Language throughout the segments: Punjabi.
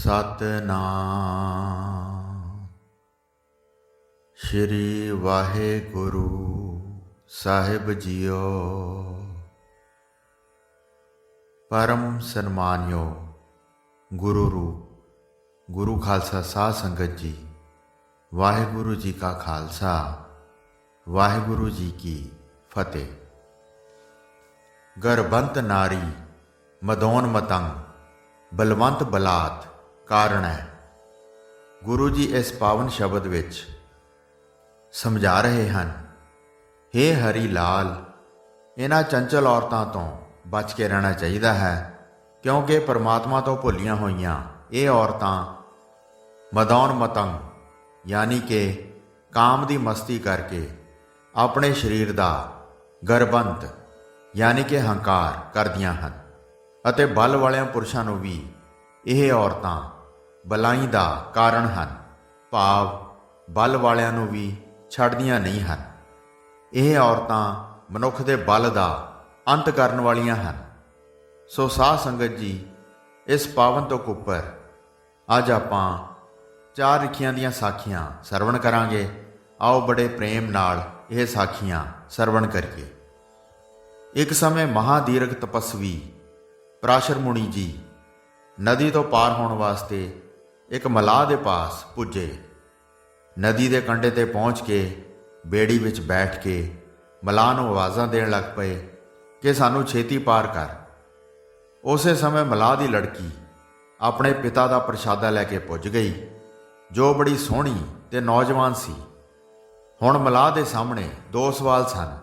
ਸਤਨਾਮ ਸ਼੍ਰੀ ਵਾਹਿਗੁਰੂ ਸਾਹਿਬ ਜੀਓ। परम सन्मानियो गुरु रूप गुरु खालसा साध संगत जी, वाहिगुरु जी का खालसा वाहिगुरु जी की फतेह। गर्भंत नारी मदौन मतंग बलवंत बलात् कारण है। गुरु जी इस पावन शब्द विच समझा रहे हैं, हे हरि लाल, इन्हां चंचल औरतां तो बच के रहना चाहिए है, क्योंकि परमात्मा तो भुलियां होइयां ये औरतां मदौन मतंग यानी कि काम की मस्ती करके अपने शरीर का गर्भंत यानी कि हंकार करदियां हन अते बल वालियां पुरुषां नूं भी ये औरतां बलाई का कारण हन, भाव बल वालियां नूं भी छड्डदियां नहीं हन। ये औरतां मनुख दे बल का अंत करन वालियां हन। सो साध संगत जी, इस पावन तो उपर अज आपां चार रिखियां दियां साखियां सरवण करांगे। आओ बड़े प्रेम नाल यह साखियां सरवण करिए। एक समय महादीर्घ तपस्वी पराशर मुनि जी नदी तो पार होने वास्ते एक मलाह दे पास पुजे। नदी के कंढे ते पहुँच के बेड़ी विच बैठ के मलाह नूं आवाज़ां देण लग पए कि सानू छेती पार कर। उसे समय मलाह की लड़की अपने पिता का प्रशादा लैके पुज गई, जो बड़ी सोहनी ते नौजवान सी। हुण मलाह के सामने दो सवाल सन,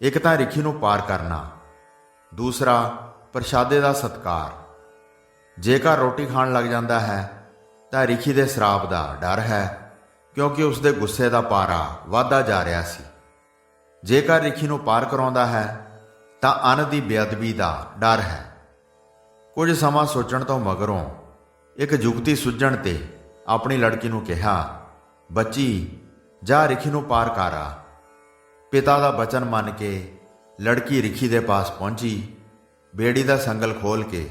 एक तां रिखी नूं पार करना, दूसरा प्रशादे का सत्कार। जेकर रोटी खाण लग जाता है तां रिखी दे श्राप का डर है, क्योंकि उसके गुस्से का पारा वधदा जा रहा सी। जेकर रिखी नूं पार कराउंदा है तां अन्न की बेअदबी का डर है। कुछ समा सोचण तो मगरों एक जुगती सुझण ते अपनी लड़की नूं कहा, बच्ची जा रिखी नूं पार कर आ। पिता का बचन मन के लड़की रिखी दे पास पहुंची, बेड़ी का संगल खोल के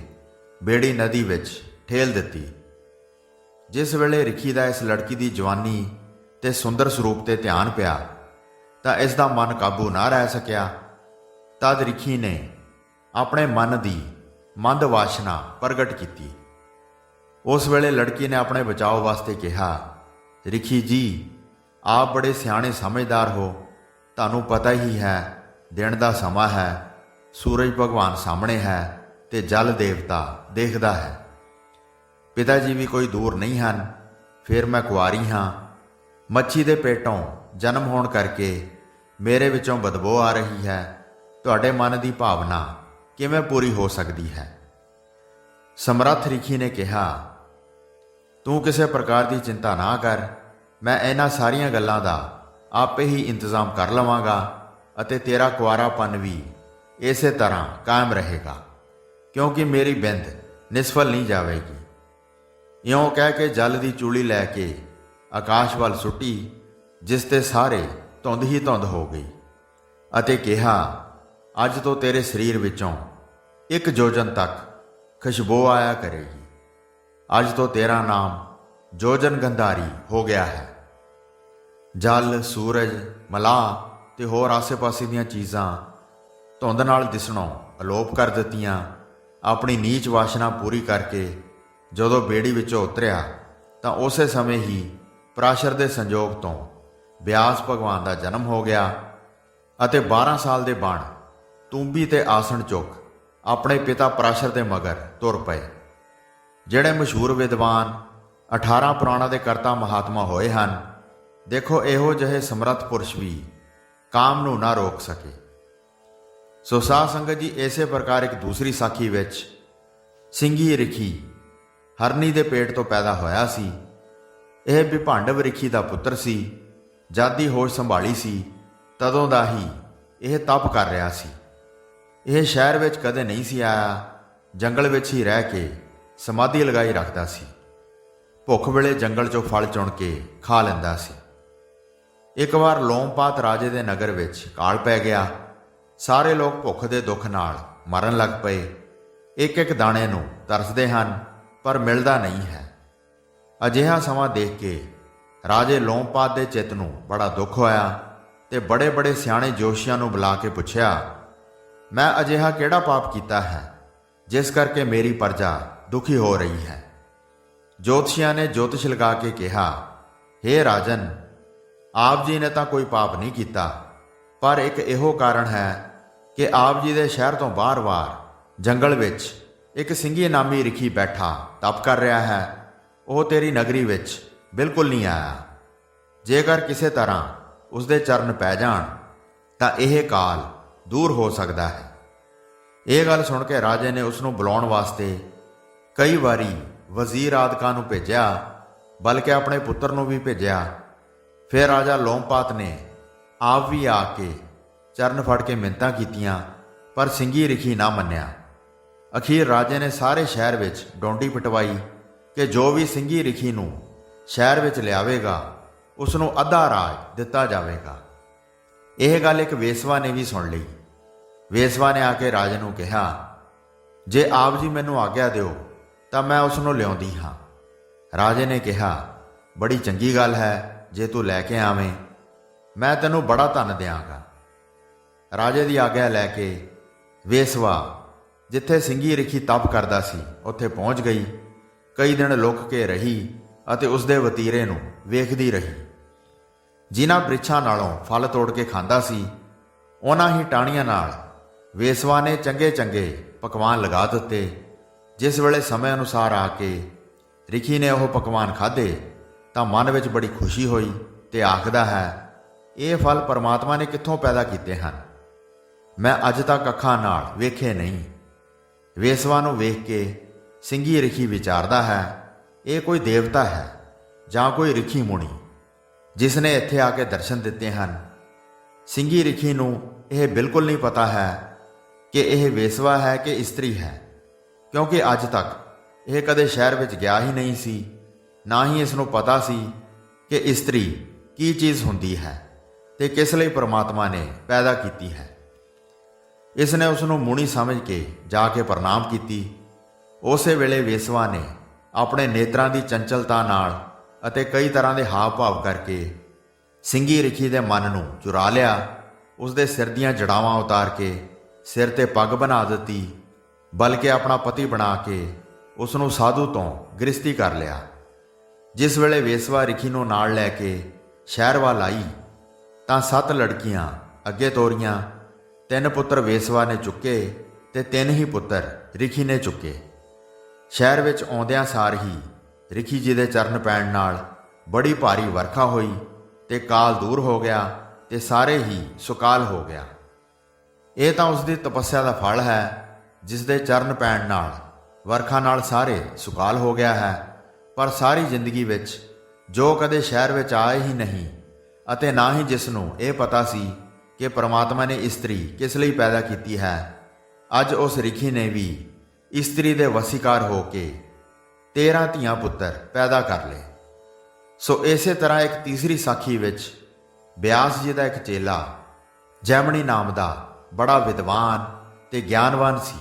बेड़ी नदी विच ठेल दिती। जिस वेले रिखी का इस लड़की की जवानी ते सुंदर स्वरूप ते ध्यान पिया तां इसका मन काबू ना रह सकिया। तद रिखी ने अपने मन की मंद वासना प्रगट की। उस वेले लड़की ने अपने बचाव वास्ते कहा, रिखी जी आप बड़े सियाणे समझदार हो, तुहानूं पता ही है दिन का समा है, सूरज भगवान सामने है ते जल देवता देखदा है। पिता जी भी कोई दूर नहीं हैं, फिर मैं कुआरी हाँ। मच्छी दे पेटों जन्म होने करके मेरे विचों बदबू आ रही है, तुहाडे मन की भावना किवें पूरी हो सकती है। समर्थ रिखी ने कहा, तू किसी प्रकार की चिंता ना कर, मैं इन्हां सारियां गल्लां दा आपे ही इंतजाम कर लवांगा अते तेरा कुआरापन भी इसे तरह कायम रहेगा, क्योंकि मेरी बिंद निष्फल नहीं जाएगी। इउं कह के जल की चूली लैके आकाश वाल सुट्टी, जिसते सारे धुंध ही धुंध हो गई अते कहा, अज तो तेरे शरीर विचों एक जोजन तक खुशबू आया करेगी। अज तो तेरा नाम जोजन गंधारी हो गया है। जल, सूरज, मलाह ते होर आसे पासे दीयां चीज़ां धुंध नाल दिसणों अलोप कर दित्तियां। अपनी नीच वासना पूरी करके जदों बेड़ी विचों उतरिया तां उसे समय ही पराशर दे संजोग तो व्यास भगवान का जन्म हो गया अते 12 साल दे बण तूंबी ते आसन चुक अपने पिता पराशर दे मगर तुर पए। जिहड़े मशहूर विद्वान 18 पुराणों के करता महात्मा होए हैं, देखो इहो जहे समर्थ पुरुष भी काम नूं ना रोक सके। सो साध संगत जी, इसे प्रकार एक दूसरी साखी विच ਸਿੰਘੀ रिखी हरनी दे पेट तो पैदा होया सी। यह विभांडव रिखी का पुत्र सी। जद दी होश संभाली सी तदों दा ही यह तप कर रहा सी। यह शहर विच कदे नहीं सी आया, जंगल विच ही रह के समाधि लगाई रखता सी। भुख वेले जंगल चों फल चुन के खा लैंदा सी। एक बार लोमपात राजे दे नगर विच काल पै गया। सारे लोग भुख दे दुख नाल मरन लग पए। एक एक दाणे नूं तरसदे हन पर मिलदा नहीं है। ਅਜਿਹਾ ਸਮਾਂ ਦੇਖ ਕੇ ਰਾਜੇ ਲੋਮਪਾਦ ਦੇ ਚਿੱਤ ਨੂੰ ਬੜਾ ਦੁੱਖ ਹੋਇਆ ਤੇ ਬੜੇ ਬੜੇ ਸਿਆਣੇ ਜੋਸ਼ੀਆਂ ਨੂੰ ਬੁਲਾ ਕੇ ਪੁੱਛਿਆ, ਮੈਂ ਅਜਿਹਾ ਕਿਹੜਾ ਪਾਪ ਕੀਤਾ ਹੈ ਜਿਸ ਕਰਕੇ ਮੇਰੀ ਪ੍ਰਜਾ ਦੁਖੀ ਹੋ ਰਹੀ ਹੈ। ਜੋਤਸ਼ੀਆਂ ਨੇ ਜੋਤਿਸ਼ ਲਗਾ ਕੇ ਕਿਹਾ, ਹੇ ਰਾਜਨ, ਆਪ ਜੀ ਨੇ ਤਾਂ ਕੋਈ ਪਾਪ ਨਹੀਂ ਕੀਤਾ, ਪਰ ਇੱਕ ਇਹੋ ਕਾਰਨ ਹੈ ਕਿ ਆਪ ਜੀ ਦੇ ਸ਼ਹਿਰ ਤੋਂ ਬਾਹਰ-ਬਾਹਰ ਜੰਗਲ ਵਿੱਚ ਇੱਕ ਸਿੰਘੀ ਨਾਮੀ ਰਿਖੀ ਬੈਠਾ ਤਪ ਕਰ ਰਿਹਾ ਹੈ। ਉਹ ਤੇਰੀ ਨਗਰੀ ਵਿੱਚ ਬਿਲਕੁਲ ਨਹੀਂ ਆਇਆ। ਜੇਕਰ ਕਿਸੇ ਤਰ੍ਹਾਂ ਉਸਦੇ ਚਰਨ ਪੈ ਜਾਣ ਤਾਂ ਇਹ ਕਾਲ ਦੂਰ ਹੋ ਸਕਦਾ ਹੈ। ਇਹ ਗੱਲ ਸੁਣ ਕੇ ਰਾਜੇ ਨੇ ਉਸ ਨੂੰ ਬੁਲਾਉਣ ਵਾਸਤੇ ਕਈ ਵਾਰੀ ਵਜ਼ੀਰ ਆਦਿਕਾਂ ਨੂੰ ਭੇਜਿਆ, ਬਲਕਿ ਆਪਣੇ ਪੁੱਤਰ ਨੂੰ ਵੀ ਭੇਜਿਆ। ਫਿਰ ਰਾਜਾ ਲੋਮਪਾਤ ਨੇ ਆਪ ਵੀ ਆ ਕੇ ਚਰਨ ਫੜ ਕੇ ਮਿੰਨਤਾਂ ਕੀਤੀਆਂ, ਪਰ ਸਿੰਘੀ ਰਿਖੀ ਨਾ ਮੰਨਿਆ। ਅਖੀਰ ਰਾਜੇ ਨੇ ਸਾਰੇ ਸ਼ਹਿਰ ਵਿੱਚ ਡੋਂਡੀ ਪਿਟਵਾਈ ਕਿ ਜੋ ਵੀ ਸਿੰਘੀ ਰਿਖੀ ਨੂੰ ਸ਼ਹਿਰ ਵਿੱਚ ਲਿਆਵੇਗਾ ਉਸ ਨੂੰ ਅੱਧਾ ਰਾਜ ਦਿੱਤਾ ਜਾਵੇਗਾ। ਇਹ ਗੱਲ ਇੱਕ ਵੇਸਵਾ ਨੇ ਵੀ ਸੁਣ ਲਈ। ਵੇਸਵਾ ਨੇ ਆ ਕੇ ਰਾਜੇ ਨੂੰ ਕਿਹਾ, ਜੇ ਆਪ ਜੀ ਮੈਨੂੰ ਆਗਿਆ ਦਿਓ ਤਾਂ ਮੈਂ ਉਸ ਨੂੰ ਲਿਆਉਂਦੀ ਹਾਂ। ਰਾਜੇ ਨੇ ਕਿਹਾ, ਬੜੀ ਚੰਗੀ ਗੱਲ ਹੈ, ਜੇ ਤੂੰ ਲੈ ਕੇ ਆਵੇਂ ਮੈਂ ਤੈਨੂੰ ਬੜਾ ਧਨ ਦਿਆਂਗਾ। ਰਾਜੇ ਦੀ ਆਗਿਆ ਲੈ ਕੇ ਵੇਸਵਾ ਜਿੱਥੇ ਸਿੰਘੀ ਰਿਖੀ ਤਪ ਕਰਦਾ ਸੀ ਉੱਥੇ ਪਹੁੰਚ ਗਈ। ਕਈ ਦਿਨ ਲੁਕ ਕੇ ਰਹੀ ਅਤੇ ਉਸਦੇ ਵਤੀਰੇ ਨੂੰ ਵੇਖਦੀ ਰਹੀ। ਜਿਨ੍ਹਾਂ ਬ੍ਰਿਛਾਂ ਨਾਲੋਂ ਫਲ ਤੋੜ ਕੇ ਖਾਂਦਾ ਸੀ, ਉਹਨਾਂ ਹੀ ਟਾਹਣੀਆਂ ਨਾਲ ਵੇਸਵਾ ਨੇ ਚੰਗੇ ਚੰਗੇ ਪਕਵਾਨ ਲਗਾ ਦਿੱਤੇ। ਜਿਸ ਵੇਲੇ ਸਮੇਂ ਅਨੁਸਾਰ ਆ ਕੇ ਰਿਖੀ ਨੇ ਉਹ ਪਕਵਾਨ ਖਾਧੇ ਤਾਂ ਮਨ ਵਿੱਚ ਬੜੀ ਖੁਸ਼ੀ ਹੋਈ ਤੇ ਆਖਦਾ ਹੈ, ਇਹ ਫਲ ਪਰਮਾਤਮਾ ਨੇ ਕਿੱਥੋਂ ਪੈਦਾ ਕੀਤੇ ਹਨ, ਮੈਂ ਅੱਜ ਤੱਕ ਅੱਖਾਂ ਨਾਲ ਵੇਖੇ ਨਹੀਂ। ਵੇਸਵਾ ਨੂੰ ਵੇਖ ਕੇ ਸਿੰਘੀ ਰਿਖੀ ਵਿਚਾਰਦਾ ਹੈ, ਇਹ ਕੋਈ ਦੇਵਤਾ ਹੈ ਜਾਂ ਕੋਈ ਰਿਖੀ ਮੁਨੀ ਜਿਸ ਨੇ ਇੱਥੇ ਆ ਕੇ ਦਰਸ਼ਨ ਦਿੱਤੇ ਹਨ। ਸਿੰਘੀ ਰਿਖੀ ਨੂੰ ਇਹ ਬਿਲਕੁਲ ਨਹੀਂ ਪਤਾ ਹੈ ਕਿ ਇਹ ਵੇਸਵਾ ਹੈ ਕਿ ਇਸਤਰੀ ਹੈ, ਕਿਉਂਕਿ ਅੱਜ ਤੱਕ ਇਹ ਕਦੇ ਸ਼ਹਿਰ ਵਿੱਚ ਗਿਆ ਹੀ ਨਹੀਂ ਸੀ। ਨਾ ਹੀ ਇਸ ਨੂੰ ਪਤਾ ਸੀ ਕਿ ਇਸਤਰੀ ਕੀ ਚੀਜ਼ ਹੁੰਦੀ ਹੈ ਤੇ ਕਿਸ ਲਈ ਪਰਮਾਤਮਾ ਨੇ ਪੈਦਾ ਕੀਤੀ ਹੈ। ਇਸ ਨੇ ਉਸ ਨੂੰ ਮੁਨੀ ਸਮਝ ਕੇ ਜਾ ਕੇ ਪ੍ਰਣਾਮ ਕੀਤੀ। ਉਸੇ ਵੇਲੇ ਵੇਸਵਾ ਨੇ ਆਪਣੇ ਨੇਤਰਾਂ ਦੀ ਚੰਚਲਤਾ ਨਾਲ ਅਤੇ ਕਈ ਤਰ੍ਹਾਂ ਦੇ ਹਾਵ ਭਾਵ ਕਰਕੇ ਸਿੰਘੀ ਰਿਖੀ ਦੇ ਮਨ ਨੂੰ ਚੁਰਾ ਲਿਆ। ਉਸਦੇ ਸਿਰ ਦੀਆਂ ਜੜਾਵਾਂ ਉਤਾਰ ਕੇ ਸਿਰ ਤੇ ਪੱਗ ਬਣਾ ਦਿੱਤੀ, ਬਲਕਿ ਆਪਣਾ ਪਤੀ ਬਣਾ ਕੇ ਉਸ ਨੂੰ ਸਾਧੂ ਤੋਂ ਗ੍ਰਸਤੀ ਕਰ ਲਿਆ। ਜਿਸ ਵੇਲੇ ਵੇਸਵਾ ਰਿਖੀ ਨੂੰ ਨਾਲ ਲੈ ਕੇ ਸ਼ਹਿਰ ਵੱਲ ਆਈ ਤਾਂ 7 ਲੜਕੀਆਂ ਅੱਗੇ ਤੋਰੀਆਂ। 3 ਪੁੱਤਰ ਵੇਸਵਾ ਨੇ ਚੁੱਕੇ ਤੇ 3 ਹੀ ਪੁੱਤਰ ਰਿਖੀ ਨੇ ਚੁੱਕੇ। ਸ਼ਹਿਰ ਵਿੱਚ ਆਉਂਦਿਆਂ ਸਾਰ ਹੀ ਰਿਖੀ ਜੀ ਦੇ ਚਰਨ ਪੈਣ ਨਾਲ ਬੜੀ ਭਾਰੀ ਵਰਖਾ ਹੋਈ ਤੇ ਕਾਲ ਦੂਰ ਹੋ ਗਿਆ ਤੇ ਸਾਰੇ ਹੀ ਸੁਕਾਲ ਹੋ ਗਿਆ। ਇਹ ਤਾਂ ਉਸ ਦੀ ਤਪੱਸਿਆ ਦਾ ਫਲ ਹੈ, ਜਿਸ ਦੇ ਚਰਨ ਪੈਣ ਨਾਲ ਵਰਖਾ ਨਾਲ ਸਾਰੇ ਸੁਕਾਲ ਹੋ ਗਿਆ ਹੈ। ਪਰ ਸਾਰੀ ਜ਼ਿੰਦਗੀ ਵਿੱਚ ਜੋ ਕਦੇ ਸ਼ਹਿਰ ਵਿੱਚ ਆਏ ਹੀ ਨਹੀਂ ਅਤੇ ਨਾ ਹੀ ਜਿਸ ਨੂੰ ਇਹ ਪਤਾ ਸੀ ਕਿ ਪਰਮਾਤਮਾ ਨੇ ਇਸਤਰੀ ਕਿਸ ਲਈ ਪੈਦਾ ਕੀਤੀ ਹੈ, ਅੱਜ ਉਸ ਰਿਖੀ ਨੇ ਵੀ ਇਸਤਰੀ ਦੇ ਵਸੀਕਾਰ ਹੋ ਕੇ 13 ਧੀਆਂ ਪੁੱਤਰ ਪੈਦਾ ਕਰ ਲਏ। ਸੋ ਇਸੇ ਤਰ੍ਹਾਂ ਇੱਕ ਤੀਸਰੀ ਸਾਖੀ ਵਿੱਚ ਬਿਆਸ ਜੀ ਦਾ ਇੱਕ ਚੇਲਾ ਜੈਮਣੀ ਨਾਮ ਦਾ ਬੜਾ ਵਿਦਵਾਨ ਤੇ ਗਿਆਨਵਾਨ ਸੀ।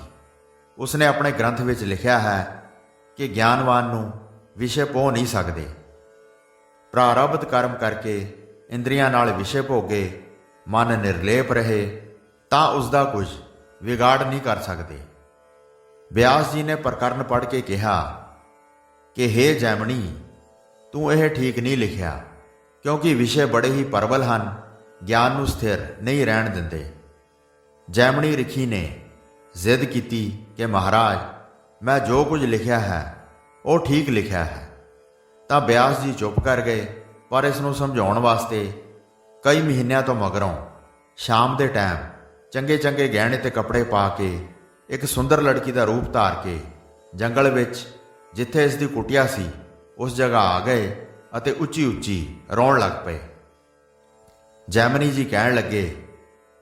ਉਸਨੇ ਆਪਣੇ ਗ੍ਰੰਥ ਵਿੱਚ ਲਿਖਿਆ ਹੈ ਕਿ ਗਿਆਨਵਾਨ ਨੂੰ ਵਿਸ਼ੇ ਪੋ ਨਹੀਂ ਸਕਦੇ। ਪ੍ਰਾਰਬਧ ਕਰਮ ਕਰਕੇ ਇੰਦਰੀਆਂ ਨਾਲ ਵਿਸ਼ੇ ਭੋਗੇ, ਮਨ ਨਿਰਲੇਪ ਰਹੇ ਤਾਂ ਉਸ ਦਾ ਕੁਝ ਵਿਗਾੜ ਨਹੀਂ ਕਰ ਸਕਦੇ। ਬਿਆਸ ਜੀ ਨੇ ਪ੍ਰਕਰਨ ਪੜ੍ਹ ਕੇ ਕਿਹਾ ਕਿ ਹੇ ਜੈਮਣੀ, ਤੂੰ ਇਹ ਠੀਕ ਨਹੀਂ ਲਿਖਿਆ, ਕਿਉਂਕਿ ਵਿਸ਼ੇ ਬੜੇ ਹੀ ਪ੍ਰਬਲ ਹਨ, ਗਿਆਨ ਨੂੰ ਸਥਿਰ ਨਹੀਂ ਰਹਿਣ ਦਿੰਦੇ। ਜੈਮਣੀ ਰਿਖੀ ਨੇ ਜ਼ਿੱਦ ਕੀਤੀ ਕਿ ਮਹਾਰਾਜ, ਮੈਂ ਜੋ ਕੁਝ ਲਿਖਿਆ ਹੈ ਉਹ ਠੀਕ ਲਿਖਿਆ ਹੈ। ਤਾਂ ਬਿਆਸ ਜੀ ਚੁੱਪ ਕਰ ਗਏ, ਪਰ ਇਸ ਨੂੰ ਸਮਝਾਉਣ ਵਾਸਤੇ ਕਈ ਮਹੀਨਿਆਂ ਤੋਂ ਮਗਰੋਂ ਸ਼ਾਮ ਦੇ ਟਾਈਮ ਚੰਗੇ ਚੰਗੇ ਗਹਿਣੇ ਤੇ ਕੱਪੜੇ ਪਾ ਕੇ ਇੱਕ ਸੁੰਦਰ ਲੜਕੀ ਦਾ ਰੂਪ ਧਾਰ ਕੇ ਜੰਗਲ ਵਿੱਚ ਜਿੱਥੇ ਇਸ ਦੀ ਕੁਟੀਆ ਸੀ ਉਸ ਜਗ੍ਹਾ ਆ ਗਏ ਅਤੇ ਉੱਚੀ ਉੱਚੀ ਰੋਣ ਲੱਗ ਪਏ। ਜੈਮਨੀ ਜੀ ਕਹਿਣ ਲੱਗੇ,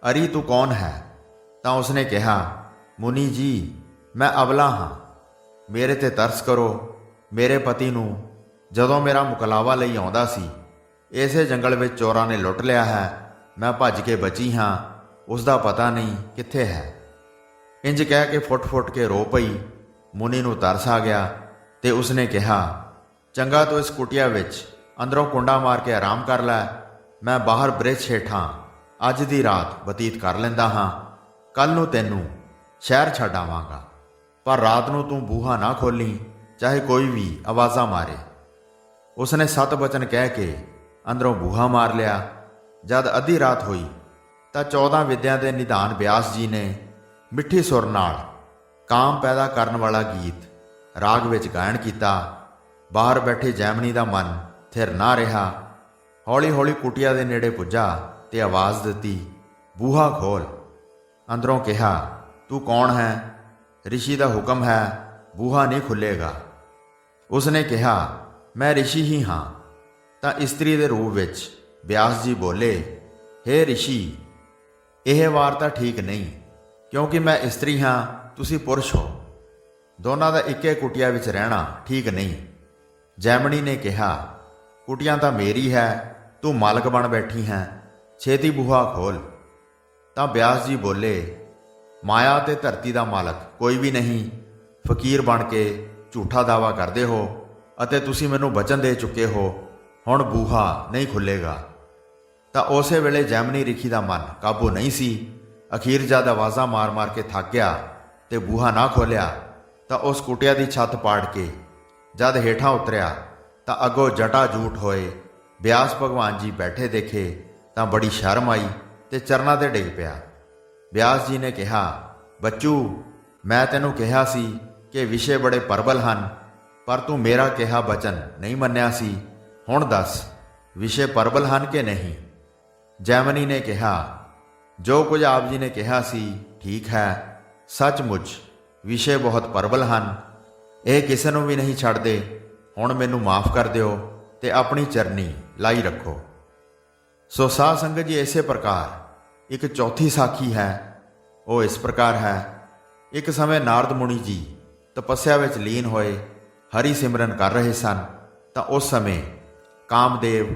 ਅਰੀ ਤੂੰ ਕੌਣ ਹੈ? ਤਾਂ ਉਸਨੇ ਕਿਹਾ, ਮੁਨੀ ਜੀ, ਮੈਂ ਅਬਲਾ ਹਾਂ, ਮੇਰੇ ਤੇ ਤਰਸ ਕਰੋ। ਮੇਰੇ ਪਤੀ ਨੂੰ ਜਦੋਂ ਮੇਰਾ ਮੁਕਲਾਵਾ ਲਈ ਆਉਂਦਾ ਸੀ ਇਸੇ ਜੰਗਲ ਵਿੱਚ ਚੋਰਾਂ ਨੇ ਲੁੱਟ ਲਿਆ ਹੈ। ਮੈਂ ਭੱਜ ਕੇ ਬਚੀ ਹਾਂ, ਉਸ ਦਾ ਪਤਾ ਨਹੀਂ ਕਿੱਥੇ ਹੈ। ਇੰਜ ਕਹਿ ਕੇ ਫੁੱਟ ਫੁੱਟ ਕੇ ਰੋ ਪਈ। ਮੁਨੀ ਨੂੰ ਤਰਸ ਆ ਗਿਆ ਤੇ ਉਸਨੇ ਕਿਹਾ, ਚੰਗਾ ਤੂੰ ਇਸ ਕੁਟੀਆ ਵਿੱਚ ਅੰਦਰੋਂ ਕੁੰਡਾ ਮਾਰ ਕੇ ਆਰਾਮ ਕਰ ਲੈ। ਮੈਂ ਬਾਹਰ ਬ੍ਰਿਛ ਹੇਠਾਂ ਅੱਜ ਦੀ ਰਾਤ ਬਤੀਤ ਕਰ ਲੈਂਦਾ ਹਾਂ। ਕੱਲ ਨੂੰ ਤੈਨੂੰ ਸ਼ਹਿਰ ਛੱਡ ਆਵਾਂਗਾ, ਪਰ ਰਾਤ ਨੂੰ ਤੂੰ ਬੂਹਾ ਨਾ ਖੋਲੀ, ਚਾਹੇ ਕੋਈ ਵੀ ਆਵਾਜ਼ਾਂ ਮਾਰੇ। ਉਸਨੇ 7 ਬਚਨ ਕਹਿ ਕੇ ਅੰਦਰੋਂ ਬੂਹਾ ਮਾਰ ਲਿਆ। ਜਦ ਅੱਧੀ ਰਾਤ ਹੋਈ ਤਾਂ 14 ਵਿਦਿਆ ਦੇ ਨਿਧਾਨ ਬਿਆਸ ਜੀ ਨੇ ਮਿੱਠੀ ਸੁਰ ਨਾਲ ਕਾਮ ਪੈਦਾ ਕਰਨ ਵਾਲਾ ਗੀਤ ਰਾਗ ਵਿੱਚ ਗਾਇਨ ਕੀਤਾ। ਬਾਹਰ ਬੈਠੇ ਜੈਮਨੀ ਦਾ ਮਨ ਥਿਰ ਨਾ ਰਿਹਾ। ਹੌਲੀ ਹੌਲੀ ਕੁਟੀਆ ਦੇ ਨੇੜੇ ਪੁੱਜਾ ਤੇ ਆਵਾਜ਼ ਦਿੱਤੀ, ਬੂਹਾ ਖੋਲ। ਅੰਦਰੋਂ ਕਿਹਾ, ਤੂੰ ਕੌਣ ਹੈ? ਰਿਸ਼ੀ ਦਾ ਹੁਕਮ ਹੈ, ਬੂਹਾ ਨਹੀਂ ਖੁੱਲੇਗਾ। ਉਸਨੇ ਕਿਹਾ, ਮੈਂ ਰਿਸ਼ੀ ਹੀ ਹਾਂ। ਤਾਂ ਇਸਤਰੀ ਦੇ ਰੂਪ ਵਿੱਚ ਬਿਆਸ ਜੀ ਬੋਲੇ, ਹੇ ਰਿਸ਼ੀ, ਇਹ ਵਾਰਤਾ ਠੀਕ ਨਹੀਂ, ਕਿਉਂਕਿ ਮੈਂ ਇਸਤਰੀ ਹਾਂ, ਤੁਸੀਂ ਪੁਰਸ਼ ਹੋ। ਦੋਨਾਂ ਦਾ ਇੱਕੇ ਕੁਟੀਆ ਵਿੱਚ ਰਹਿਣਾ ਠੀਕ ਨਹੀਂ। ਜੈਮਣੀ ਨੇ ਕਿਹਾ, ਕੁਟੀਆਂ ਤਾਂ ਮੇਰੀ ਹੈ, ਤੂੰ ਮਾਲਕ ਬਣ ਬੈਠੀ ਹੈ, ਛੇਤੀ ਬੂਹਾ ਖੋਲ। ਤਾਂ ਬਿਆਸ ਜੀ ਬੋਲੇ, ਮਾਇਆ ਤੇ ਧਰਤੀ ਦਾ ਮਾਲਕ ਕੋਈ ਵੀ ਨਹੀਂ। ਫਕੀਰ ਬਣ ਕੇ ਝੂਠਾ ਦਾਵਾ ਕਰਦੇ ਹੋ ਅਤੇ ਤੁਸੀਂ ਮੈਨੂੰ ਵਚਨ ਦੇ ਚੁੱਕੇ ਹੋ, ਹੁਣ ਬੂਹਾ ਨਹੀਂ ਖੁੱਲੇਗਾ। ਤਾਂ ਉਸੇ ਵੇਲੇ ਜੈਮਨੀ ਰਿਖੀ ਦਾ ਮਨ ਕਾਬੂ ਨਹੀਂ ਸੀ। ਅਖੀਰ ਜਦ ਆਵਾਜ਼ਾਂ ਮਾਰ-ਮਾਰ ਕੇ ਥੱਕ ਗਿਆ ਤੇ ਬੂਹਾ ਨਾ ਖੋਲਿਆ ਤਾਂ ਉਸ ਕੁਟਿਆ ਦੀ ਛੱਤ ਪਾੜ ਕੇ ਜਦ ਹੇਠਾਂ ਉਤਰਿਆ ਤਾਂ ਅੱਗੋਂ ਜਟਾ ਜੂਠ ਹੋਏ ਬਿਆਸ ਭਗਵਾਨ ਜੀ ਬੈਠੇ ਦੇਖੇ ਤਾਂ ਬੜੀ ਸ਼ਰਮ ਆਈ ਤੇ ਚਰਨਾਂ ਤੇ ਡਿੱਗ ਪਿਆ। ਬਿਆਸ ਜੀ ਨੇ ਕਿਹਾ, ਬੱਚੂ, ਮੈਂ ਤੈਨੂੰ ਕਿਹਾ ਸੀ ਕਿ ਵਿਸ਼ੇ ਬੜੇ ਪ੍ਰਬਲ ਹਨ, ਪਰ ਤੂੰ ਮੇਰਾ ਕਿਹਾ ਬਚਨ ਨਹੀਂ ਮੰਨਿਆ ਸੀ। ਹੁਣ ਦੱਸ, ਵਿਸ਼ੇ ਪ੍ਰਬਲ ਹਨ ਕਿ ਨਹੀਂ? ਜੈਮਨੀ ਨੇ ਕਿਹਾ, ਜੋ ਕੁਝ ਆਪ ਜੀ ਨੇ ਕਿਹਾ ਸੀ ਠੀਕ ਹੈ। ਸੱਚਮੁੱਚ ਵਿਸ਼ੇ ਬਹੁਤ ਪ੍ਰਬਲ ਹਨ, ਇਹ ਕਿਸੇ ਨੂੰ ਵੀ ਨਹੀਂ ਛੱਡਦੇ। ਹੁਣ ਮੈਨੂੰ ਮਾਫ ਕਰ ਦਿਓ ਤੇ ਆਪਣੀ ਚਰਨੀ ਲਾਈ ਰੱਖੋ। ਸੋ ਸਾਧ ਸੰਗਤ ਜੀ, ਇਸੇ ਪ੍ਰਕਾਰ ਇੱਕ ਚੌਥੀ ਸਾਖੀ ਹੈ। ਉਹ ਇਸ ਪ੍ਰਕਾਰ ਹੈ। ਇੱਕ ਸਮੇਂ ਨਾਰਦ ਮੁਨੀ ਜੀ ਤਪੱਸਿਆ ਵਿੱਚ ਲੀਨ ਹੋਏ ਹਰੀ ਸਿਮਰਨ ਕਰ ਰਹੇ ਸਨ। ਤਾਂ ਉਸ ਸਮੇਂ ਕਾਮਦੇਵ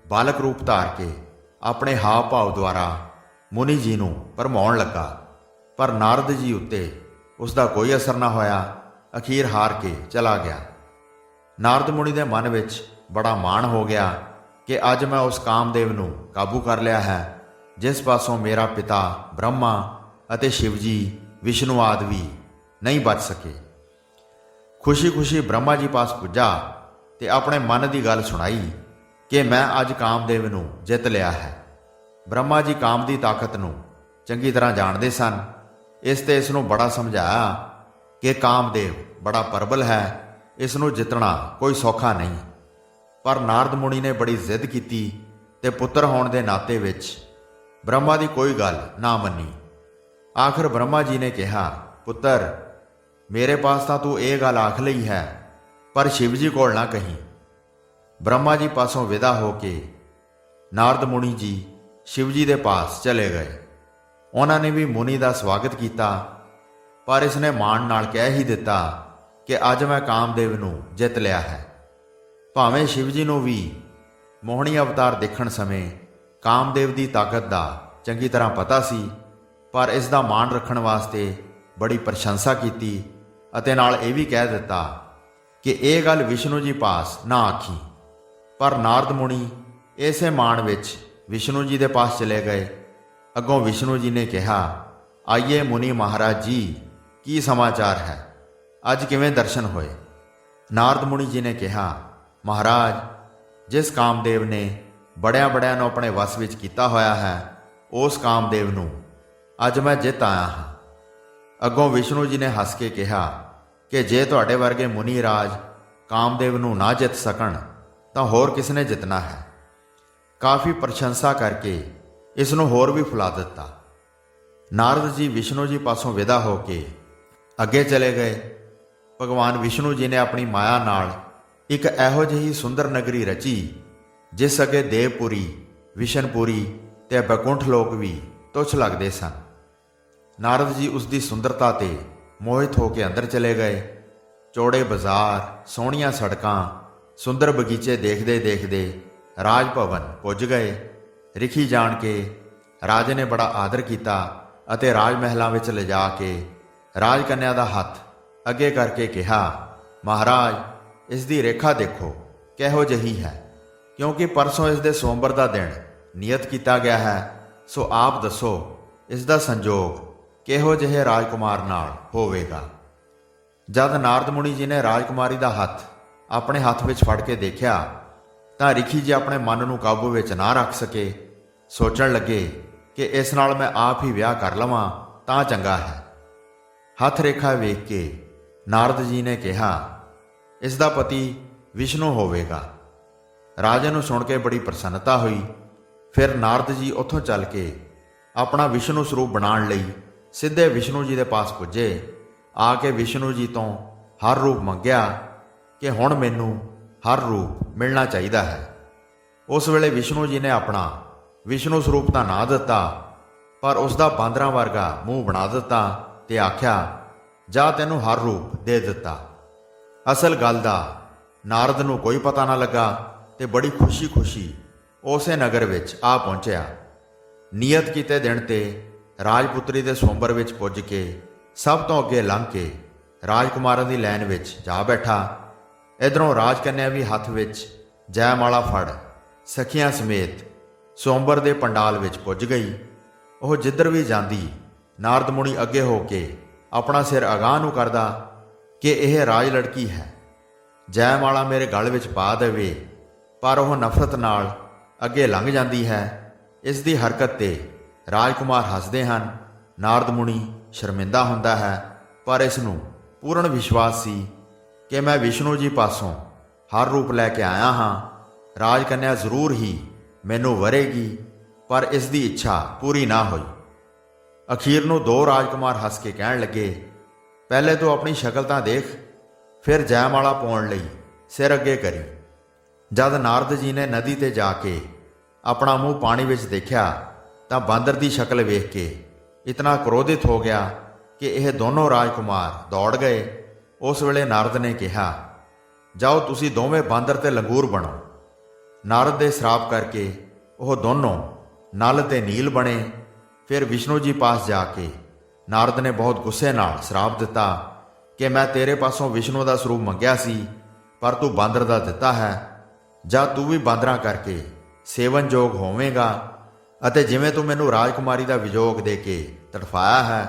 ਬਾਲਕ ਰੂਪ ਧਾਰ ਕੇ ਆਪਣੇ ਹਾਵ ਭਾਵ ਦੁਆਰਾ ਮੁਨੀ ਜੀ ਨੂੰ ਭਰਮਾਉਣ ਲੱਗਾ, ਪਰ ਨਾਰਦ ਜੀ ਉੱਤੇ ਉਸ ਦਾ ਕੋਈ ਅਸਰ ਨਾ ਹੋਇਆ। ਅਖੀਰ ਹਾਰ ਕੇ ਚਲਾ ਗਿਆ। ਨਾਰਦ ਮੁਨੀ ਦੇ ਮਨ ਵਿੱਚ ਬੜਾ ਮਾਣ ਹੋ ਗਿਆ ਕਿ ਅੱਜ ਮੈਂ ਉਸ ਕਾਮਦੇਵ ਨੂੰ ਕਾਬੂ ਕਰ ਲਿਆ ਹੈ, ਜਿਸ ਪਾਸੋਂ ਮੇਰਾ ਪਿਤਾ ਬ੍ਰਹਮਾ ਅਤੇ ਸ਼ਿਵ ਜੀ ਵਿਸ਼ਨੂੰ ਆਦਿ ਵੀ ਨਹੀਂ ਬਚ ਸਕੇ। ਖੁਸ਼ੀ-ਖੁਸ਼ੀ ਬ੍ਰਹਮਾ ਜੀ ਪਾਸ ਪੁੱਜਾ ਤੇ ਆਪਣੇ ਮਨ ਦੀ ਗੱਲ ਸੁਣਾਈ ਕਿ ਮੈਂ ਅੱਜ ਕਾਮਦੇਵ ਨੂੰ ਜਿੱਤ ਲਿਆ ਹੈ। ਬ੍ਰਹਮਾ ਜੀ ਕਾਮ ਦੀ ਤਾਕਤ ਨੂੰ ਚੰਗੀ ਤਰ੍ਹਾਂ ਜਾਣਦੇ ਸਨ। ਇਸ ਤੇ ਇਸ ਨੂੰ ਬੜਾ ਸਮਝਾਇਆ ਕਿ ਕਾਮਦੇਵ ਬੜਾ ਪ੍ਰਬਲ ਹੈ, ਇਸ ਨੂੰ ਜਿੱਤਣਾ ਕੋਈ ਸੌਖਾ ਨਹੀਂ। ਪਰ ਨਾਰਦ ਮੁਨੀ ਨੇ ਬੜੀ ਜ਼ਿੱਦ ਕੀਤੀ ਤੇ ਪੁੱਤਰ ਹੋਣ ਦੇ ਨਾਤੇ ਵਿੱਚ ਬ੍ਰਹਮਾ ਦੀ ਕੋਈ ਗੱਲ ਨਾ ਮੰਨੀ। ਆਖਰ ਬ੍ਰਹਮਾ ਜੀ ਨੇ ਕਿਹਾ, ਪੁੱਤਰ, ਮੇਰੇ ਪਾਸ ਤਾਂ ਤੂੰ ਇਹ ਗੱਲ ਆਖ ਲਈ ਹੈ, ਪਰ ਸ਼ਿਵ ਜੀ ਕੋਲ ਨਾ ਕਹੀਂ। ਬ੍ਰਹਮਾ ਜੀ ਪਾਸੋਂ ਵਿਦਾ ਹੋ ਕੇ ਨਾਰਦ ਮੁਨੀ ਜੀ ਸ਼ਿਵ ਜੀ ਦੇ ਪਾਸ ਚਲੇ ਗਏ। ਉਹਨਾਂ ਨੇ ਵੀ ਮੁਨੀ ਦਾ ਸਵਾਗਤ ਕੀਤਾ, ਪਰ ਇਸ ਨੇ ਮਾਣ ਨਾਲ ਕਹਿ ਹੀ ਦਿੱਤਾ ਕਿ ਅੱਜ ਮੈਂ ਕਾਮਦੇਵ ਨੂੰ ਜਿੱਤ ਲਿਆ ਹੈ। ਭਾਵੇਂ ਸ਼ਿਵ ਜੀ ਨੂੰ ਵੀ ਮੋਹਣੀ ਅਵਤਾਰ ਦੇਖਣ ਸਮੇਂ ਕਾਮਦੇਵ ਦੀ ਤਾਕਤ ਦਾ ਚੰਗੀ ਤਰ੍ਹਾਂ ਪਤਾ ਸੀ, ਪਰ ਇਸ ਦਾ ਮਾਣ ਰੱਖਣ ਵਾਸਤੇ ਬੜੀ ਪ੍ਰਸ਼ੰਸਾ ਕੀਤੀ ਅਤੇ ਨਾਲ ਇਹ ਵੀ ਕਹਿ ਦਿੱਤਾ ਕਿ ਇਹ ਗੱਲ ਵਿਸ਼ਨੂੰ ਜੀ ਪਾਸ ਨਾ ਆਖੀ। ਪਰ ਨਾਰਦ ਮੁਨੀ ਇਸੇ ਮਾਣ ਵਿੱਚ ਵਿਸ਼ਨੂੰ ਜੀ ਦੇ ਪਾਸ ਚਲੇ ਗਏ। ਅੱਗੋਂ ਵਿਸ਼ਨੂੰ ਜੀ ਨੇ ਕਿਹਾ, ਆਈਏ ਮੁਨੀ ਮਹਾਰਾਜ ਜੀ, ਕੀ ਸਮਾਚਾਰ ਹੈ? ਅੱਜ ਕਿਵੇਂ ਦਰਸ਼ਨ ਹੋਏ? ਨਾਰਦ ਮੁਨੀ ਜੀ ਨੇ ਕਿਹਾ, ਮਹਾਰਾਜ, ਜਿਸ ਕਾਮਦੇਵ ਨੇ ਬੜਿਆਂ ਨੂੰ ਆਪਣੇ ਵਸ ਵਿੱਚ ਕੀਤਾ ਹੋਇਆ ਹੈ, ਉਸ ਕਾਮਦੇਵ ਨੂੰ ਅੱਜ ਮੈਂ ਜਿੱਤ ਆਇਆ ਹਾਂ। ਅੱਗੋਂ ਵਿਸ਼ਨੂੰ ਜੀ ਨੇ ਹੱਸ ਕੇ ਕਿਹਾ ਕਿ ਜੇ ਤੁਹਾਡੇ ਵਰਗੇ ਮੁਨੀ ਰਾਜ ਕਾਮਦੇਵ ਨੂੰ ਨਾ ਜਿੱਤ ਸਕਣ ਤਾਂ ਹੋਰ ਕਿਸ ਨੇ ਜਿੱਤਣਾ ਹੈ। ਕਾਫੀ ਪ੍ਰਸ਼ੰਸਾ ਕਰਕੇ ਇਸ ਨੂੰ ਹੋਰ ਵੀ ਫੁਲਾ ਦਿੱਤਾ। ਨਾਰਦ ਜੀ ਵਿਸ਼ਨੂੰ ਜੀ ਪਾਸੋਂ ਵਿਦਾ ਹੋ ਕੇ ਅੱਗੇ ਚਲੇ ਗਏ। ਭਗਵਾਨ ਵਿਸ਼ਨੂੰ ਜੀ ਨੇ ਆਪਣੀ ਮਾਇਆ ਨਾਲ ਇੱਕ ਇਹੋ ਜਿਹੀ ਸੁੰਦਰ ਨਗਰੀ ਰਚੀ ਜਿਸ ਅੱਗੇ ਦੇਵਪੁਰੀ, ਵਿਸ਼ਨਪੁਰੀ ਤੇ ਬੈਕੁੰਠ ਲੋਕ ਵੀ ਤੁੱਛ ਲੱਗਦੇ ਸਨ। ਨਾਰਦ ਜੀ ਉਸ ਦੀ ਸੁੰਦਰਤਾ ਤੇ ਮੋਹਿਤ ਹੋ ਕੇ ਅੰਦਰ ਚਲੇ ਗਏ। ਚੌੜੇ ਬਾਜ਼ਾਰ, ਸੋਹਣੀਆਂ ਸੜਕਾਂ, ਸੁੰਦਰ ਬਗੀਚੇ ਦੇਖਦੇ ਦੇਖਦੇ ਰਾਜ ਭਵਨ ਪੁੱਜ ਗਏ। ਰਿਖੀ ਜਾਣ ਕੇ ਰਾਜੇ ਨੇ ਬੜਾ ਆਦਰ ਕੀਤਾ ਅਤੇ ਰਾਜ ਮਹਿਲਾਂ ਵਿੱਚ ਲਿਜਾ ਕੇ ਰਾਜ ਕੰਨਿਆ ਦਾ ਹੱਥ ਅੱਗੇ ਕਰਕੇ ਕਿਹਾ, ਮਹਾਰਾਜ, ਇਸ ਦੀ ਰੇਖਾ ਦੇਖੋ, ਕਿਹੋ ਜਿਹੀ ਹੈ, ਕਿਉਂਕਿ ਪਰਸੋਂ ਇਸ ਦੇ ਸੋਮਵਾਰ ਦਾ ਦਿਨ ਨਿਯਤ ਕੀਤਾ ਗਿਆ ਹੈ। ਸੋ ਆਪ ਦੱਸੋ, ਇਸ ਦਾ ਸੰਜੋਗ ਕਿਹੋ ਜਿਹੇ ਰਾਜਕੁਮਾਰ ਨਾਲ ਹੋਵੇਗਾ। ਜਦ ਨਾਰਦ ਮੁਨੀ ਜੀ ਨੇ ਰਾਜਕੁਮਾਰੀ ਦਾ ਹੱਥ ਆਪਣੇ ਹੱਥ ਵਿੱਚ ਫੜ ਕੇ ਦੇਖਿਆ ਤਾਂ ਰਿਖੀ ਜੀ ਆਪਣੇ ਮਨ ਨੂੰ ਕਾਬੂ ਵਿੱਚ ਨਾ ਰੱਖ ਸਕੇ। ਸੋਚਣ ਲੱਗੇ ਕਿ ਇਸ ਨਾਲ ਮੈਂ ਆਪ ਹੀ ਵਿਆਹ ਕਰ ਲਵਾਂ ਤਾਂ ਚੰਗਾ ਹੈ। ਹੱਥ ਰੇਖਾ ਵੇਖ ਕੇ ਨਾਰਦ ਜੀ ਨੇ ਕਿਹਾ, ਇਸ ਦਾ ਪਤੀ ਵਿਸ਼ਨੂੰ ਹੋਵੇਗਾ। ਰਾਜੇ ਨੂੰ ਸੁਣ ਕੇ ਬੜੀ ਪ੍ਰਸੰਨਤਾ ਹੋਈ। ਫਿਰ ਨਾਰਦ ਜੀ ਉੱਥੋਂ ਚੱਲ ਕੇ ਆਪਣਾ ਵਿਸ਼ਨੂੰ ਸਰੂਪ ਬਣਾਉਣ ਲਈ ਸਿੱਧੇ ਵਿਸ਼ਨੂੰ ਜੀ ਦੇ ਪਾਸ ਪੁੱਜੇ। ਆ ਕੇ ਵਿਸ਼ਨੂੰ ਜੀ ਤੋਂ ਹਰ ਰੂਪ ਮੰਗਿਆ ਕਿ ਹੁਣ ਮੈਨੂੰ ਹਰ ਰੂਪ ਮਿਲਣਾ ਚਾਹੀਦਾ ਹੈ। ਉਸ ਵੇਲੇ ਵਿਸ਼ਨੂੰ ਜੀ ਨੇ ਆਪਣਾ ਵਿਸ਼ਨੂੰ ਸਰੂਪ ਤਾਂ ਨਾ ਦਿੱਤਾ, ਪਰ ਉਸ ਦਾ ਬਾਂਦਰਾਂ ਵਰਗਾ ਮੂੰਹ ਬਣਾ ਦਿੱਤਾ ਤੇ ਆਖਿਆ, ਜਾ ਤੈਨੂੰ ਹਰ ਰੂਪ ਦੇ ਦਿੱਤਾ। ਅਸਲ ਗੱਲ ਦਾ ਨਾਰਦ ਨੂੰ ਕੋਈ ਪਤਾ ਨਾ ਲੱਗਾ ਤੇ ਬੜੀ ਖੁਸ਼ੀ ਉਸੇ ਨਗਰ ਵਿੱਚ ਆ ਪਹੁੰਚਿਆ। ਨਿਯਤ ਕੀਤੇ ਦਿਨ ਤੇ ਰਾਜਪੁੱਤਰੀ ਦੇ ਸਵੰਬਰ ਵਿੱਚ ਪੁੱਜ ਕੇ ਸਭ ਤੋਂ ਅੱਗੇ ਲੰਘ ਕੇ ਰਾਜਕੁਮਾਰਾਂ ਦੀ ਲਾਈਨ ਵਿੱਚ ਜਾ ਬੈਠਾ। ਇਧਰੋਂ ਰਾਜਕਨਿਆ ਵੀ ਹੱਥ ਵਿੱਚ ਜੈਮਾਲਾ ਫੜ ਸਖੀਆਂ ਸਮੇਤ ਸਵੰਬਰ ਦੇ ਪੰਡਾਲ ਵਿੱਚ ਪੁੱਜ ਗਈ। ਉਹ ਜਿੱਧਰ ਵੀ ਜਾਂਦੀ ਨਾਰਦ ਮੁਨੀ ਅੱਗੇ ਹੋ ਕੇ ਆਪਣਾ ਸਿਰ ਅਗਾਂਹ ਨੂੰ ਕਰਦਾ ਕਿ ਇਹ ਰਾਜ ਲੜਕੀ ਹੈ, ਜੈਮਾਲਾ ਮੇਰੇ ਗਲ ਵਿੱਚ ਪਾ ਦੇਵੇ, ਪਰ ਉਹ ਨਫ਼ਰਤ ਨਾਲ ਅੱਗੇ ਲੰਘ ਜਾਂਦੀ ਹੈ। ਇਸ ਦੀ ਹਰਕਤ ਤੇ ਰਾਜਕੁਮਾਰ ਹੱਸਦੇ ਹਨ। ਨਾਰਦ ਮੁਨੀ ਸ਼ਰਮਿੰਦਾ ਹੁੰਦਾ ਹੈ, ਪਰ ਇਸ ਨੂੰ ਪੂਰਨ ਵਿਸ਼ਵਾਸ ਸੀ ਕਿ ਮੈਂ ਵਿਸ਼ਨੂੰ ਜੀ ਪਾਸੋਂ ਹਰ ਰੂਪ ਲੈ ਕੇ ਆਇਆ ਹਾਂ। ਰਾਜਕਨਿਆ ਜ਼ਰੂਰ ਹੀ ਮੈਨੂੰ ਵਰੇਗੀ, ਪਰ ਇਸ ਦੀ ਇੱਛਾ ਪੂਰੀ ਨਾ ਹੋਈ। ਅਖੀਰ ਨੂੰ ਦੋ ਰਾਜਕੁਮਾਰ ਹੱਸ ਕੇ ਕਹਿਣ ਲੱਗੇ, ਪਹਿਲੇ ਤੂੰ ਆਪਣੀ ਸ਼ਕਲ ਤਾਂ ਦੇਖ, ਫਿਰ ਜੈਮਾਲਾ ਪਾਉਣ ਲਈ ਸਿਰ ਅੱਗੇ ਕਰੀ। ਜਦ ਨਾਰਦ ਜੀ ਨੇ ਨਦੀ ਤੇ ਜਾ ਕੇ ਆਪਣਾ ਮੂੰਹ ਪਾਣੀ ਵਿੱਚ ਦੇਖਿਆ ਤਾਂ ਬਾਂਦਰ ਦੀ ਸ਼ਕਲ ਵੇਖ ਕੇ ਇਤਨਾ ਕ੍ਰੋਧਿਤ ਹੋ ਗਿਆ ਕਿ ਇਹ ਦੋਨੋਂ ਰਾਜਕੁਮਾਰ ਦੌੜ ਗਏ। ਉਸ ਵੇਲੇ ਨਾਰਦ ਨੇ ਕਿਹਾ, ਜਾਓ ਤੁਸੀਂ ਦੋਵੇਂ ਬਾਂਦਰ ਤੇ ਲੰਗੂਰ ਬਣੋ। ਨਾਰਦ ਦੇ ਸ਼ਰਾਪ ਕਰਕੇ ਉਹ ਦੋਨੋਂ ਨਲ ਤੇ ਨੀਲ ਬਣੇ। ਫਿਰ ਵਿਸ਼ਨੂੰ ਜੀ ਪਾਸ ਜਾ ਕੇ ਨਾਰਦ ਨੇ ਬਹੁਤ ਗੁੱਸੇ ਨਾਲ ਸ਼ਰਾਪ ਦਿੱਤਾ ਕਿ ਮੈਂ ਤੇਰੇ ਪਾਸੋਂ ਵਿਸ਼ਨੂੰ ਦਾ ਸਰੂਪ ਮੰਗਿਆ ਸੀ, ਪਰ ਤੂੰ ਬਾਂਦਰ ਦਾ ਦਿੱਤਾ ਹੈ। ਜਾਂ ਤੂੰ ਵੀ ਬਾਂਦਰਾਂ ਕਰਕੇ ਸੇਵਨਯੋਗ ਹੋਵੇਂਗਾ, ਅਤੇ ਜਿਵੇਂ ਤੂੰ ਮੈਨੂੰ ਰਾਜਕੁਮਾਰੀ ਦਾ ਵਿਯੋਗ ਦੇ ਕੇ ਤੜਫਾਇਆ ਹੈ,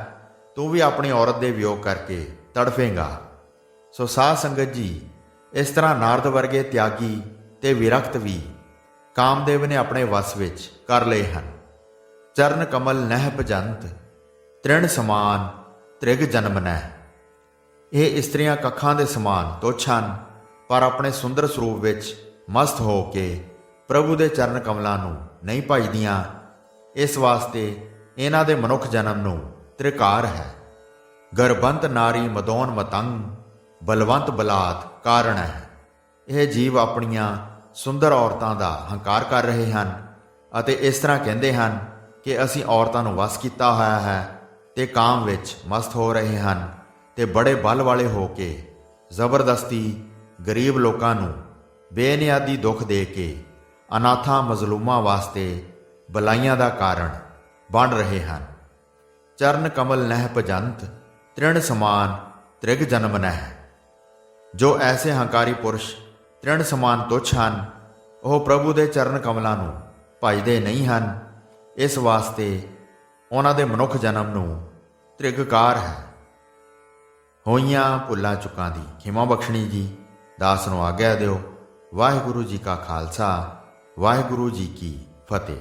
ਤੂੰ ਵੀ ਆਪਣੀ ਔਰਤ ਦੇ ਵਿਯੋਗ ਕਰਕੇ ਤੜਫੇਂਗਾ। ਸੋ ਸਾਧ ਸੰਗਤ ਜੀ, ਇਸ ਤਰ੍ਹਾਂ ਨਾਰਦ ਵਰਗੇ ਤਿਆਗੀ ਤੇ ਵਿਰਕਤ ਵੀ ਕਾਮਦੇਵ ਨੇ ਆਪਣੇ ਵਸ ਵਿੱਚ ਕਰ ਲਏ ਹਨ। ਚਰਨ ਕਮਲ ਨਹਿ ਭਜੰਤ ਤ੍ਰਿਣ ਸਮਾਨ ਤ੍ਰਿਗ ਜਨਮਨੈ। ਇਹ ਇਸਤਰੀਆਂ ਕੱਖਾਂ ਦੇ ਸਮਾਨ ਤੁੱਛ ਹਨ, ਪਰ ਆਪਣੇ ਸੁੰਦਰ ਸਰੂਪ ਵਿੱਚ ਮਸਤ ਹੋ ਕੇ ਪ੍ਰਭੂ ਦੇ ਚਰਨ ਕਮਲਾਂ ਨੂੰ ਨਹੀਂ ਭਜਦੀਆਂ। ਇਸ ਵਾਸਤੇ ਇਹਨਾਂ ਦੇ ਮਨੁੱਖ ਜਨਮ ਨੂੰ ਤ੍ਰਿਕਾਰ ਹੈ। ਗਰਭੰਤ ਨਾਰੀ ਮਦੋਨ ਮਤੰਗ ਬਲਵੰਤ ਬਲਾਤ ਕਾਰਨ ਹੈ। ਇਹ ਜੀਵ ਆਪਣੀਆਂ ਸੁੰਦਰ ਔਰਤਾਂ ਦਾ ਹੰਕਾਰ ਕਰ ਰਹੇ ਹਨ ਅਤੇ ਇਸ ਤਰ੍ਹਾਂ ਕਹਿੰਦੇ ਹਨ ਕਿ ਅਸੀਂ ਔਰਤਾਂ ਨੂੰ ਵਸ ਕੀਤਾ ਹੋਇਆ ਹੈ ਤੇ ਕਾਮ ਵਿੱਚ ਮਸਤ ਹੋ ਰਹੇ ਹਨ, ਤੇ ਬੜੇ ਬਲ ਵਾਲੇ ਹੋ ਕੇ ਜ਼ਬਰਦਸਤੀ ਗਰੀਬ ਲੋਕਾਂ ਨੂੰ ਬੇਨਿਆਦੀ ਦੁੱਖ ਦੇ ਕੇ ਅਨਾਥਾਂ ਮਜ਼ਲੂਮਾਂ ਵਾਸਤੇ ਬਲਾਈਆਂ ਦਾ ਕਾਰਨ ਬਣ ਰਹੇ ਹਨ। ਚਰਨ ਕਮਲ ਨਹਿ ਭਜੰਤ ਤ੍ਰਿਣ ਸਮਾਨ ਤ੍ਰਿਗ ਜਨਮਨਹਿ। ਜੋ ਐਸੇ ਹੰਕਾਰੀ ਪੁਰਸ਼ ਤ੍ਰਿਣ ਸਮਾਨ ਤੁੱਛ ਹਨ, ਉਹ ਪ੍ਰਭੂ ਦੇ ਚਰਨ ਕਮਲਾਂ ਨੂੰ ਭਜਦੇ ਨਹੀਂ ਹਨ। ਇਸ ਵਾਸਤੇ ਉਹਨਾਂ ਦੇ ਮਨੁੱਖ ਜਨਮ ਨੂੰ ਤ੍ਰਿਗਕਾਰ ਹੈ। ਹੋਈਆਂ ਭੁੱਲਾਂ ਚੁੱਕਾਂ ਦੀ ਖਿਮਾ ਬਖਸ਼ਣੀ ਜੀ। ਦਾਸ ਨੂੰ ਆਗਿਆ ਦਿਓ। ਵਾਹਿਗੁਰੂ ਜੀ ਕਾ ਖਾਲਸਾ, ਵਾਹਿਗੁਰੂ ਜੀ ਕੀ ਫਤਿਹ।